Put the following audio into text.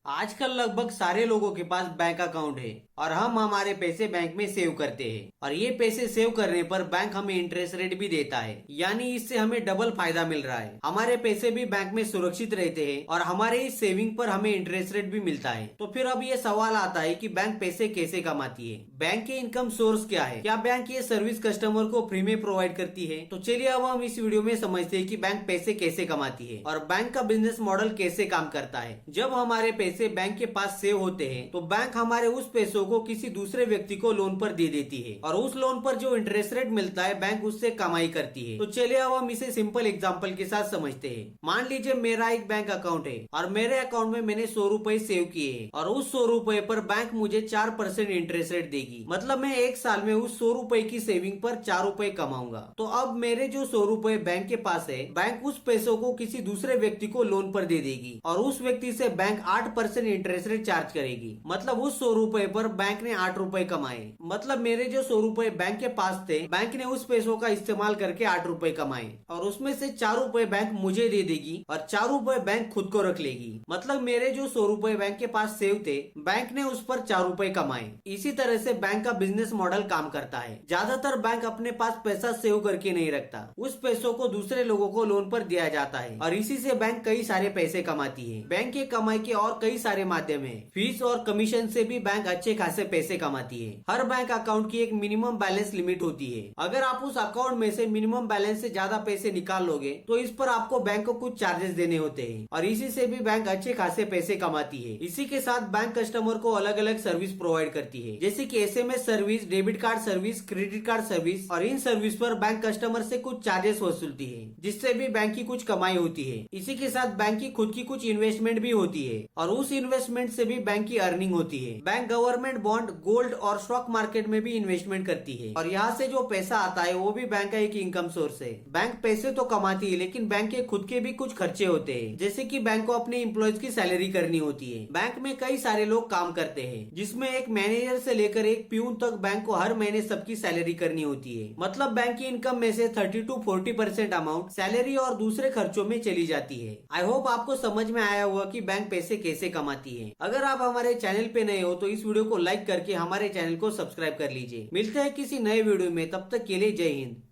आजकल लगभग सारे लोगों के पास बैंक अकाउंट है और हम हमारे पैसे बैंक में सेव करते हैं और ये पैसे सेव करने पर बैंक हमें इंटरेस्ट रेट भी देता है। यानी इससे हमें डबल फायदा मिल रहा है। हमारे पैसे भी बैंक में सुरक्षित रहते हैं और हमारे इस सेविंग पर हमें इंटरेस्ट रेट भी मिलता है। तो फिर अब ये सवाल आता है कि बैंक पैसे कैसे कमाती है, बैंक के इनकम सोर्स क्या है, क्या बैंक ये सर्विस कस्टमर को फ्री में प्रोवाइड करती है। तो चलिए अब हम इस वीडियो में समझते हैं कि बैंक पैसे कैसे कमाती है और बैंक का बिजनेस मॉडल कैसे काम करता है। जब हमारे पैसे बैंक के पास सेव होते हैं तो बैंक हमारे उस पैसों को किसी दूसरे व्यक्ति को लोन पर दे देती है और उस लोन पर जो इंटरेस्ट रेट मिलता है बैंक उससे कमाई करती है। तो चलिए अब हम इसे सिंपल एग्जांपल के साथ समझते हैं। मान लीजिए मेरा एक बैंक अकाउंट है और मेरे अकाउंट में मैंने 100 रुपए सेव किए हैं और उस 100 रुपए पर बैंक मुझे 4% इंटरेस्ट रेट देगी। मतलब मैं एक साल में उस 100 रुपए की सेविंग पर 4 रुपए कमाऊंगा। तो अब मेरे जो 100 रुपए बैंक के पास है, बैंक उस पैसों को किसी दूसरे व्यक्ति को लोन पर दे देगी और उस व्यक्ति से बैंक 8% इंटरेस्ट रेट चार्ज करेगी। मतलब उस 100 रुपए पर बैंक ने 8 रुपए कमाए। मतलब मेरे जो 100 रुपए बैंक के पास थे, बैंक ने उस पैसों का इस्तेमाल करके 8 रुपए कमाए और उसमें से 4 रुपए बैंक मुझे दे देगी और 4 रुपए बैंक खुद को रख लेगी। मतलब मेरे जो 100 रुपए बैंक के पास सेव थे, बैंक ने उस पर 4 रुपए कमाए। इसी तरह से बैंक का बिजनेस मॉडल काम करता है। ज्यादातर बैंक अपने पास पैसा सेव करके नहीं रखता, उस पैसों को दूसरे लोगों को लोन पर दिया जाता है और इसी से बैंक कई सारे पैसे कमाती है। बैंक के कमाई के और कई सारे माध्यम है। फीस और कमीशन से भी बैंक अच्छे खासे पैसे कमाती है। हर बैंक अकाउंट की एक मिनिमम बैलेंस लिमिट होती है। अगर आप उस अकाउंट में से मिनिमम बैलेंस से ज्यादा पैसे निकाल लोगे तो इस पर आपको बैंक को कुछ चार्जेस देने होते हैं और इसी से भी बैंक अच्छे खासे पैसे कमाती है। इसी के साथ बैंक कस्टमर को अलग अलग सर्विस प्रोवाइड करती है, जैसे कि SMS service, debit card service, credit card service और इन सर्विस पर बैंक कस्टमर से कुछ चार्जेस वसूलती है, जिससे भी बैंक की कुछ कमाई होती है। इसी के साथ बैंक की खुद की कुछ इन्वेस्टमेंट भी होती है और उस इन्वेस्टमेंट से भी बैंक की अर्निंग होती है। बैंक गवर्नमेंट बॉन्ड, गोल्ड और स्टॉक मार्केट में भी इन्वेस्टमेंट करती है और यहाँ से जो पैसा आता है वो भी बैंक का एक इनकम सोर्स है। बैंक पैसे तो कमाती है लेकिन बैंक के खुद के भी कुछ खर्चे होते हैं, जैसे कि बैंक को अपने एम्प्लॉयज की सैलरी करनी होती है। बैंक में कई सारे लोग काम करते हैं, जिसमें एक मैनेजर से लेकर एक प्यून तक बैंक को हर महीने सबकी सैलरी करनी होती है। मतलब बैंक की इनकम में से 30 to 40% अमाउंट सैलरी और दूसरे खर्चों में चली जाती है। आई होप आपको समझ में आया होगा कि बैंक पैसे कैसे कमाती है। अगर आप हमारे चैनल पे नए हो तो इस वीडियो को लाइक करके हमारे चैनल को सब्सक्राइब कर लीजिए। मिलते हैं किसी नए वीडियो में, तब तक के लिए जय हिंद।